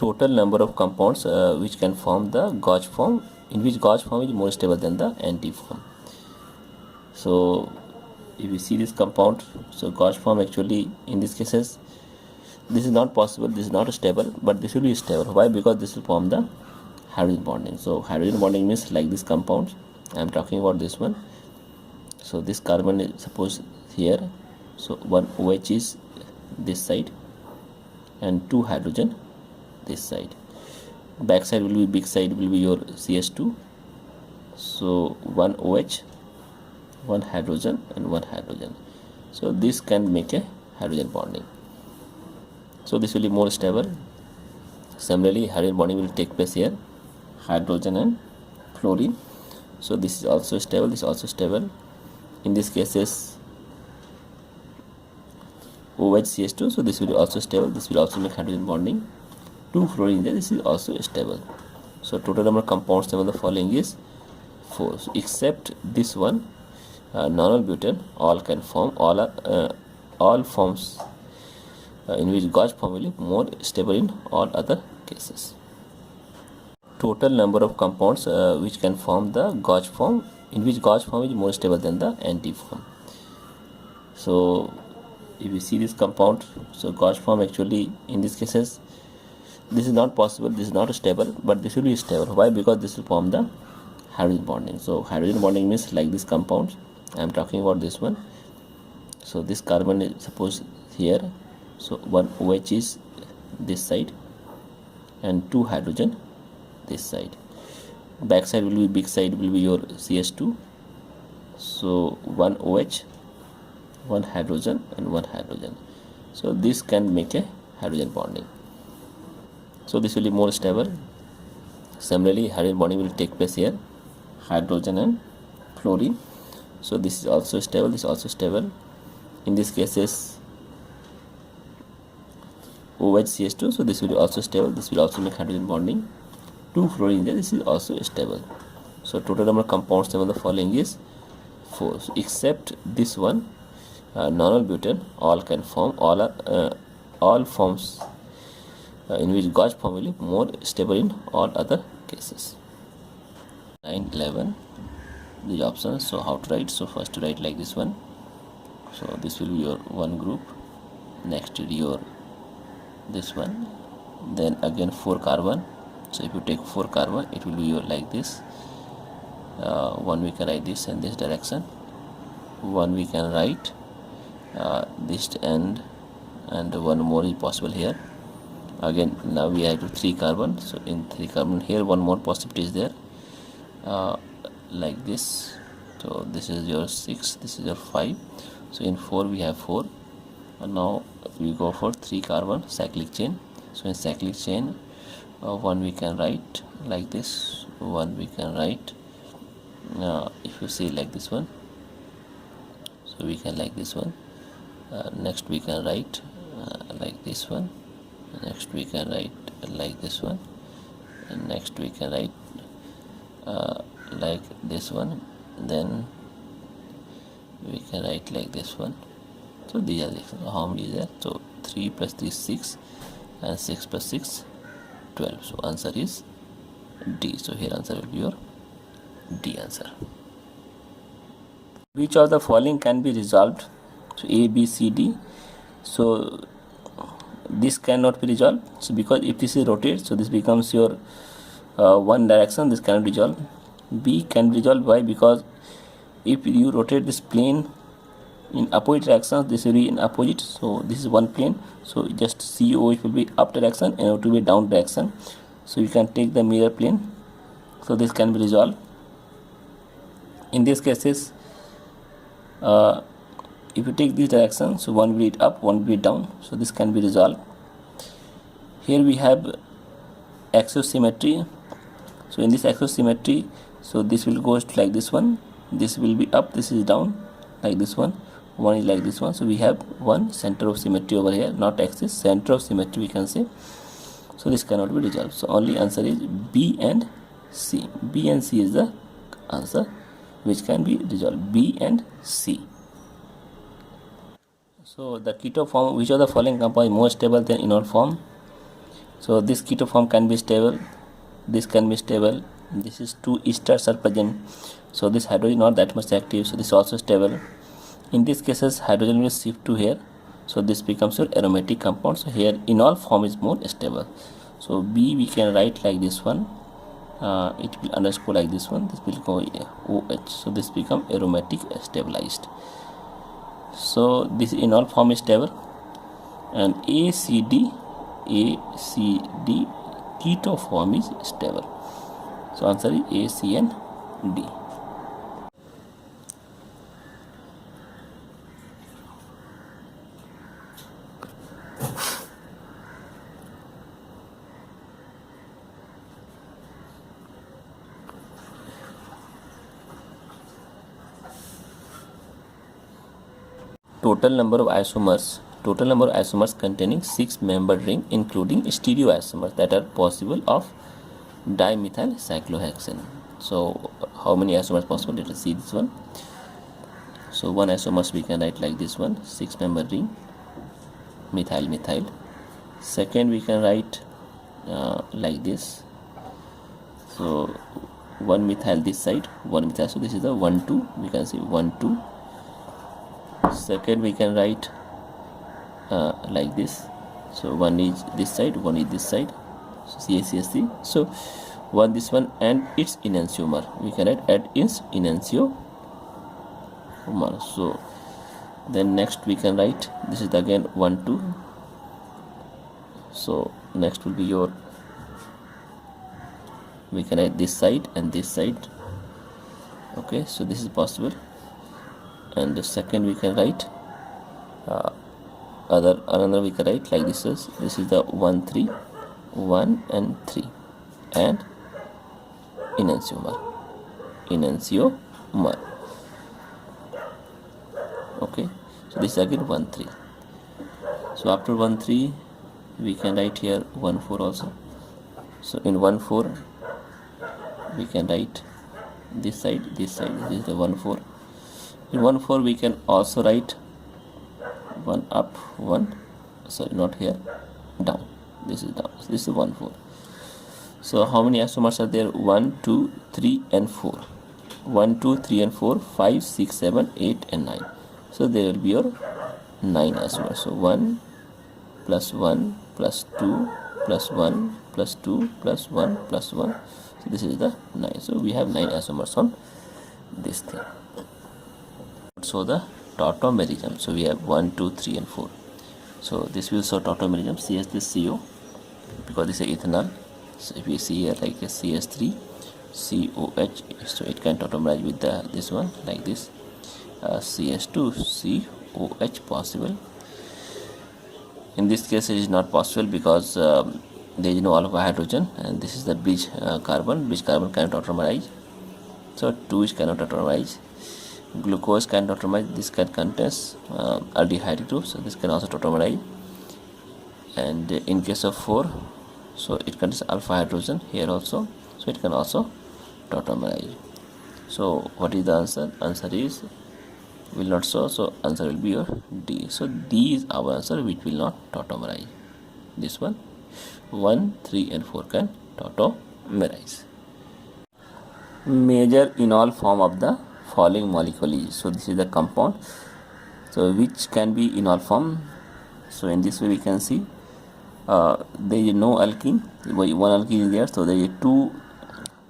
total number of compounds which can form the gauge form, in which gauge form is more stable than the anti form. So if you see this compound, so gauge form actually in these cases this is not possible, this is not stable, but this will be stable. Why? Because this will form the hydrogen bonding. So hydrogen bonding means like this compound, I am talking about this one. So this carbon is suppose here, so one OH is this side and two hydrogen this side. Back side will be, big side will be your CS2. So one OH, one hydrogen and one hydrogen. So this can make a hydrogen bonding. So this will be more stable. Similarly, hydrogen bonding will take place here, hydrogen and fluorine. So this is also stable, this is also stable. In these cases OHCH2, so this will be also stable, this will also make hydrogen bonding. Two fluorine there, this is also stable. So total number of compounds of the following is 4. So except this one, normal butane, all can form, all forms in which gauge form will be more stable in all other cases. Total number of compounds which can form the gauge form, in which gauge form is more stable than the anti form. So if you see this compound, so gauge form actually in these cases this is not possible, this is not stable, but this will be stable. Why? Because this will form the hydrogen bonding. So hydrogen bonding means like this compound, I am talking about this one. So this carbon is suppose here, so one OH is this side and two hydrogen this side. Back side will be, big side will be your CS2. So one OH, one hydrogen and one hydrogen. So this can make a hydrogen bonding. So this will be more stable. Similarly, hydrogen bonding will take place here, hydrogen and fluorine. So this is also stable, this is also stable. In these cases OHCH2, so this will be also stable, this will also make hydrogen bonding. Two fluorine there, this is also stable. So total number of compounds of the following is 4. So except this one, normal butane, all can form, all forms in which gauge form will be more stable in all other cases. 9-11, the options. So how to write? So first to write like this one. So this will be your one group, next will be your this one, then again 4 carbon. So if you take 4 carbon, it will be your like this. One we can write this in this direction, one we can write this end, and one more is possible here. Again now we have to 3 carbon, so in 3 carbon here one more possibility is there, like this. So this is your 6, this is your 5. So in 4 we have 4, and now we go for 3 carbon cyclic chain. So in cyclic chain, one we can write like this, one we can write if you see like this one, so we can like this one. Next we can write like this one, next we can write like this one, and next we can write like this one, then we can write like this one. So these are the, how many is there? So 3 plus 3 is 6, and 6 plus 6 12. So answer is D. So here answer will be your D answer. Which of the following can be resolved? So A, B, C, D. So this cannot be resolved. So because if this is rotated, so this becomes your one direction, this cannot resolve. B can be resolved. Why? Because if you rotate this plane in opposite directions, this will be in opposite. So this is one plane, so just CO it will be up direction and it will be down direction. So you can take the mirror plane, so this can be resolved. In these cases, if you take this direction, so one will be up, one will be down, so this can be resolved. Here we have axisymmetry. So in this axisymmetry, so this will go like this one, this will be up, this is down, like this one is like this one. So we have one center of symmetry over here, not axis, center of symmetry we can say. So this cannot be resolved. So only answer is B and C. B and C is the answer which can be resolved, B and C. So the keto form, which of the following compound is more stable than enol form? So this keto form can be stable, this can be stable, this is two esters are present, so this hydrogen not that much active, so this is also stable. In these cases hydrogen will shift to here, so this becomes your aromatic compound. So here enol form is more stable. So B we can write like this one, it will underscore like this one, this will go OH, so this become aromatic stabilized. So this enol form is stable, and ACD keto form is stable. So answer is A, C and D. Total number of isomers containing 6-membered ring including stereoisomers that are possible of dimethyl cyclohexane. So how many isomers possible? Let us see this one. So one isomers we can write like this one, 6-membered ring, methyl. Second we can write like this. So one methyl this side, one methyl, so this is the 1 2, we can see 1 2. Second we can write like this, so one is this side, one is this side, so CACSC. So one this one and its enantiomer we can write at its enantiomer. So then next we can write, this is again 1 2, so next will be your, we can write this side and this side. Okay, so this is possible. And the second we can write another we can write like this is the 1 3 1 and 3 and enantiomer. Okay, so this is again 1 3. So after 1 3 we can write here 1 4 also. So in 1 4 we can write this side, this is the 1 4. In 1 4 we can also write 1 up, 1, sorry, not here, down, this is down, so this is 1 4. So how many isomers are there? 1 2 3 and 4. 1 2 3 and 4, 5 6 7 8 and 9. So there will be your 9 isomers. So 1 plus 1 plus 2 plus 1 plus 2 plus 1 plus 1. So this is the 9. So we have 9 isomers on this thing. So the tautomerism, so we have 1 2 3 and 4. So this will show tautomerism, CS this CO, because this is ethanol. So if we see here like a CS3 COH, so it can tautomerize with this one like this, CS2 COH possible. In this case it is not possible because there is no alpha hydrogen, and this is the bridge carbon cannot tautomerize. So 2 is cannot tautomerize. Glucose can tautomerize, this can contains aldehyde group, so this can also tautomerize. And in case of 4, so it contains alpha hydrogen here also, so it can also tautomerize. So what is the answer? Answer is will not show, so answer will be your D. So D is our answer, which will not tautomerize. This one 1 3 and 4 can tautomerize. Major enol form of the following molecule is, so this is the compound, so which can be enol form. So in this way we can see there is no alkene, one alkene is there, so there is 2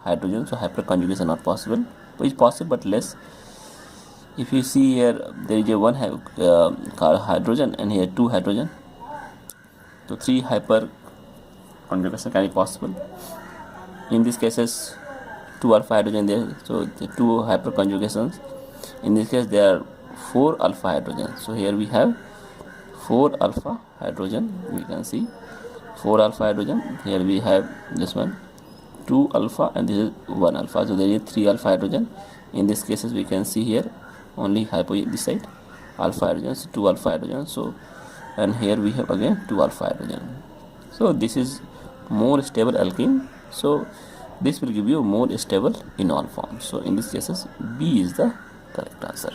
hydrogen, so hyperconjugation is not possible, but it's possible but less. If you see here there is a 1 hydrogen and here 2 hydrogen, so 3 hyperconjugation can be possible. In these cases 2 alpha hydrogen there, so the 2 hyperconjugations. In this case there are 4 alpha hydrogen, so here we have 4 alpha hydrogen, we can see 4 alpha hydrogen. Here we have this one 2 alpha and this is 1 alpha, so there is 3 alpha hydrogen. In these cases we can see here only this side alpha hydrogen, so 2 alpha hydrogen. So and here we have again 2 alpha hydrogen. So this is more stable alkene, so this will give you more stable enol form. So in these cases B is the correct answer.